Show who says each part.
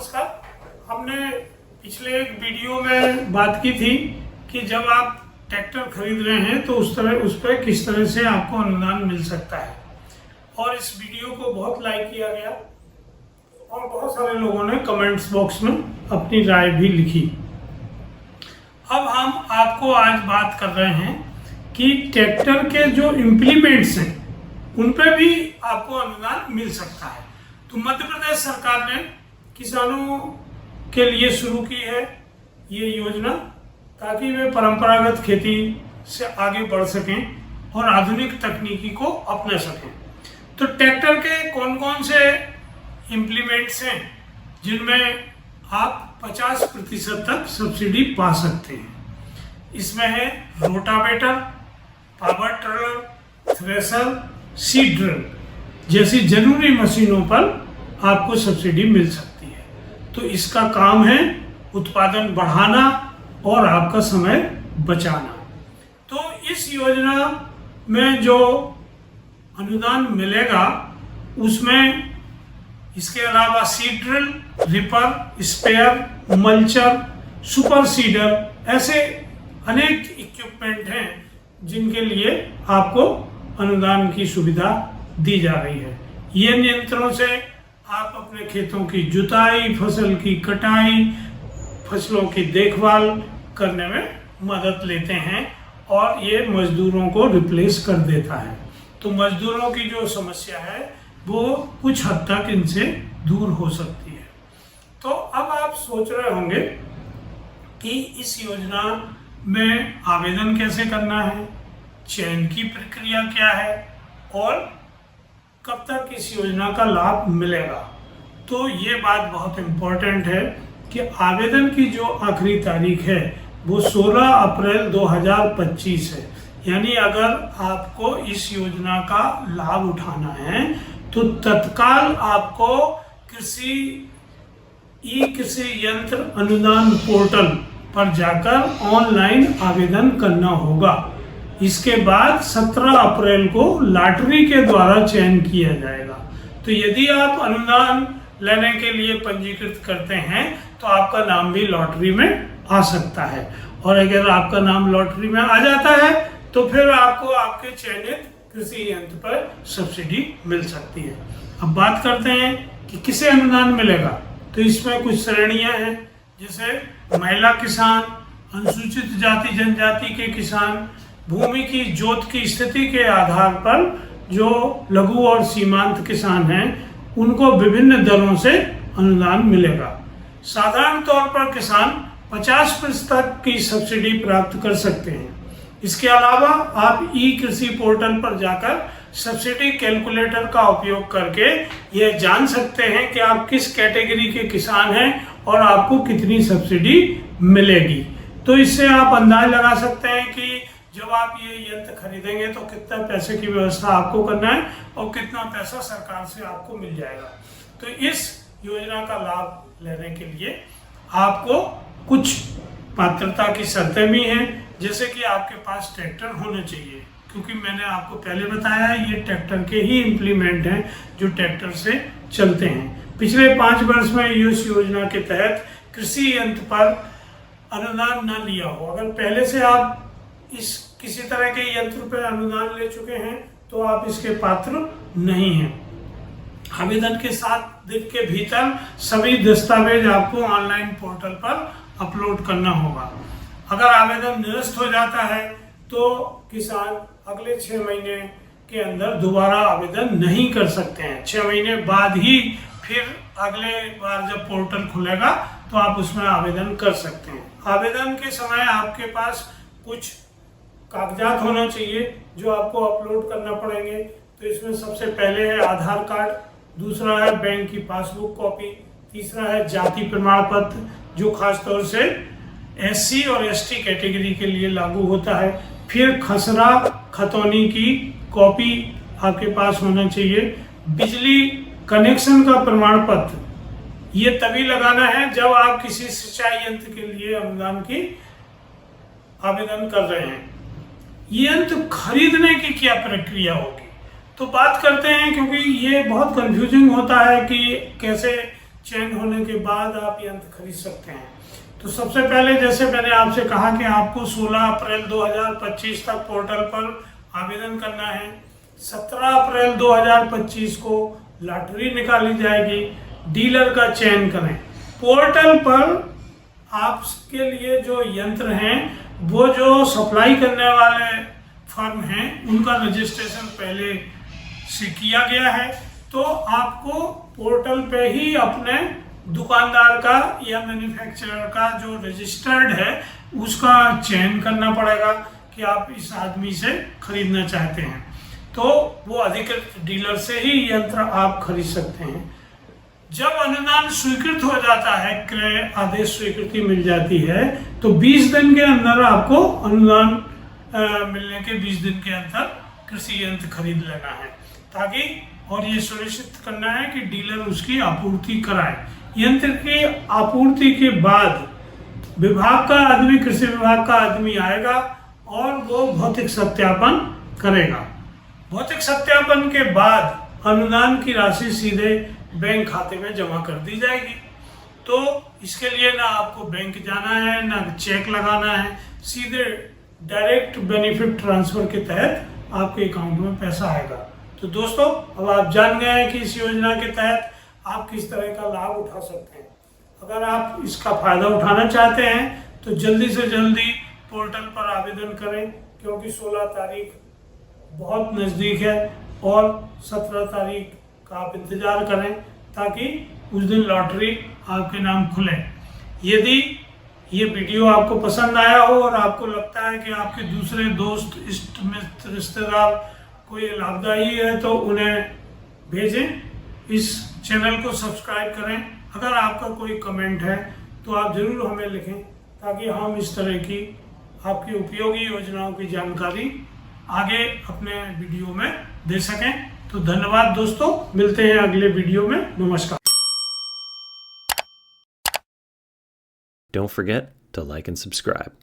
Speaker 1: नमस्कार। हमने पिछले एक वीडियो में बात की थी कि जब आप ट्रैक्टर खरीद रहे हैं तो उस पर किस तरह से आपको अनुदान मिल सकता है, और इस वीडियो को बहुत लाइक किया गया और बहुत सारे लोगों ने कमेंट्स बॉक्स में अपनी राय भी लिखी। अब हम आपको आज बात कर रहे हैं कि ट्रैक्टर के जो इम्प्लीमेंट्स हैं उन पर भी आपको अनुदान मिल सकता है। तो मध्य प्रदेश सरकार ने किसानों के लिए शुरू की है ये योजना, ताकि वे परंपरागत खेती से आगे बढ़ सकें और आधुनिक तकनीकी को अपना सकें। तो ट्रैक्टर के कौन कौन से इम्प्लीमेंट्स हैं जिनमें आप 50% तक सब्सिडी पा सकते हैं। इसमें है rotavator, power tiller, thresher, seed drill जैसी जरूरी मशीनों पर आपको सब्सिडी मिल सकती है। तो इसका काम है उत्पादन बढ़ाना और आपका समय बचाना। तो इस योजना में जो अनुदान मिलेगा उसमें इसके अलावा seed drill, reaper, spare, mulcher, super seeder ऐसे अनेक इक्विपमेंट हैं जिनके लिए आपको अनुदान की सुविधा दी जा रही है। ये नियंत्रणों से आप अपने खेतों की जुताई, फसल की कटाई, फसलों की देखभाल करने में मदद लेते हैं और ये मजदूरों को रिप्लेस कर देता है। तो मजदूरों की जो समस्या है वो कुछ हद तक इनसे दूर हो सकती है। तो अब आप सोच रहे होंगे कि इस योजना में आवेदन कैसे करना है, चयन की प्रक्रिया क्या है और कब तक इस योजना का लाभ मिलेगा। तो ये बात बहुत इम्पोर्टेंट है कि आवेदन की जो आखिरी तारीख है वो 16 अप्रैल 2025 है। यानी अगर आपको इस योजना का लाभ उठाना है तो तत्काल आपको कृषि यंत्र अनुदान पोर्टल पर जाकर ऑनलाइन आवेदन करना होगा। इसके बाद 17 अप्रैल को लॉटरी के द्वारा चयन किया जाएगा। तो यदि आप अनुदान लेने के लिए पंजीकृत करते हैं तो आपका नाम भी लॉटरी में आ सकता है, और अगर आपका नाम लॉटरी में आ जाता है तो फिर आपको आपके चयनित कृषि यंत्र पर सब्सिडी मिल सकती है। अब बात करते हैं कि किसे अनुदान मिलेगा। तो इसमें कुछ श्रेणियां हैं, जैसे महिला किसान, अनुसूचित जाति जनजाति के किसान, भूमि की जोत की स्थिति के आधार पर जो लघु और सीमांत किसान हैं उनको विभिन्न दरों से अनुदान मिलेगा। साधारण तौर पर किसान 50% तक की सब्सिडी प्राप्त कर सकते हैं। इसके अलावा आप ई कृषि पोर्टल पर जाकर सब्सिडी कैलकुलेटर का उपयोग करके यह जान सकते हैं कि आप किस कैटेगरी के किसान हैं और आपको कितनी सब्सिडी मिलेगी। तो इससे आप अंदाज लगा सकते हैं कि जब आप ये यंत्र खरीदेंगे तो कितना पैसे की व्यवस्था आपको करना है और कितना पैसा सरकार से आपको मिल जाएगा। तो इस योजना का लाभ लेने के लिए आपको कुछ पात्रता की शर्तें भी हैं, जैसे कि आपके पास ट्रैक्टर होना चाहिए, क्योंकि मैंने आपको पहले बताया ये ट्रैक्टर के ही इम्प्लीमेंट हैं जो ट्रैक्टर से चलते हैं। पिछले 5 वर्ष में इस योजना के तहत कृषि यंत्र पर अनुदान न लिया हो, अगर पहले से आप किसी तरह के यंत्र पर अनुदान ले चुके हैं तो आप इसके पात्र नहीं हैं। आवेदन के 7 दिन के भीतर सभी दस्तावेज आपको ऑनलाइन पोर्टल पर अपलोड करना होगा। अगर आवेदन निरस्त हो जाता है तो किसान अगले 6 महीने के अंदर दोबारा आवेदन नहीं कर सकते हैं। 6 महीने बाद ही फिर अगले बार जब पोर्टल खुलेगा तो आप उसमें आवेदन कर सकते हैं। आवेदन के समय आपके पास कुछ कागजात होना चाहिए जो आपको अपलोड करना पड़ेंगे। तो इसमें सबसे पहले है आधार कार्ड, दूसरा है बैंक की पासबुक कॉपी, तीसरा है जाति प्रमाण पत्र जो खासतौर से SC और ST कैटेगरी के लिए लागू होता है, फिर खसरा खतौनी की कॉपी आपके पास होना चाहिए, बिजली कनेक्शन का प्रमाण पत्र ये तभी लगाना है जब आप किसी सिंचाई यंत्र के लिए अनुदान की आवेदन कर रहे हैं। यंत्र खरीदने की क्या प्रक्रिया होगी, तो बात करते हैं, क्योंकि ये बहुत कंफ्यूजिंग होता है कि कैसे चयन होने के बाद आप यंत्र खरीद सकते हैं। तो सबसे पहले जैसे मैंने आपसे कहा कि आपको 16 अप्रैल 2025 तक पोर्टल पर आवेदन करना है। 17 अप्रैल 2025 को लॉटरी निकाली जाएगी, डीलर का चयन करें। पोर्टल पर आपके लिए जो यंत्र हैं वो जो सप्लाई करने वाले फर्म हैं उनका रजिस्ट्रेशन पहले से किया गया है। तो आपको पोर्टल पे ही अपने दुकानदार का या मैन्युफैक्चरर का जो रजिस्टर्ड है उसका चयन करना पड़ेगा कि आप इस आदमी से खरीदना चाहते हैं। तो वो अधिकृत डीलर से ही यंत्र आप खरीद सकते हैं। जब अनुदान स्वीकृत हो जाता है, क्रय आदेश स्वीकृति मिल जाती है, तो 20 दिन के अंदर आपको अनुदान मिलने के 20 दिन के अंदर कृषि यंत्र खरीद लेना है, ताकि और ये सुनिश्चित करना है कि डीलर उसकी आपूर्ति कराए। यंत्र की आपूर्ति के बाद विभाग का आदमी, कृषि विभाग का आदमी आएगा और वो भौतिक सत्यापन करेगा। भौतिक सत्यापन के बाद अनुदान की राशि सीधे बैंक खाते में जमा कर दी जाएगी। तो इसके लिए ना आपको बैंक जाना है, ना चेक लगाना है, सीधे डायरेक्ट बेनिफिट ट्रांसफर के तहत आपके अकाउंट में पैसा आएगा। तो दोस्तों, अब आप जान गए हैं कि इस योजना के तहत आप किस तरह का लाभ उठा सकते हैं। अगर आप इसका फायदा उठाना चाहते हैं तो जल्दी से जल्दी पोर्टल पर आवेदन करें, क्योंकि 16 तारीख बहुत नज़दीक है और 17 तारीख का आप इंतज़ार करें, ताकि उस दिन लॉटरी आपके नाम खुले। यदि ये वीडियो आपको पसंद आया हो और आपको लगता है कि आपके दूसरे दोस्त, इष्ट मित्र, रिश्तेदार को ये लाभदायी है तो उन्हें भेजें। इस चैनल को सब्सक्राइब करें। अगर आपका कोई कमेंट है तो आप ज़रूर हमें लिखें, ताकि हम इस तरह की आपकी उपयोगी योजनाओं की जानकारी आगे अपने वीडियो में दे सकें। तो धन्यवाद दोस्तों, मिलते हैं अगले वीडियो में। नमस्कार।
Speaker 2: Don't forget to like and subscribe.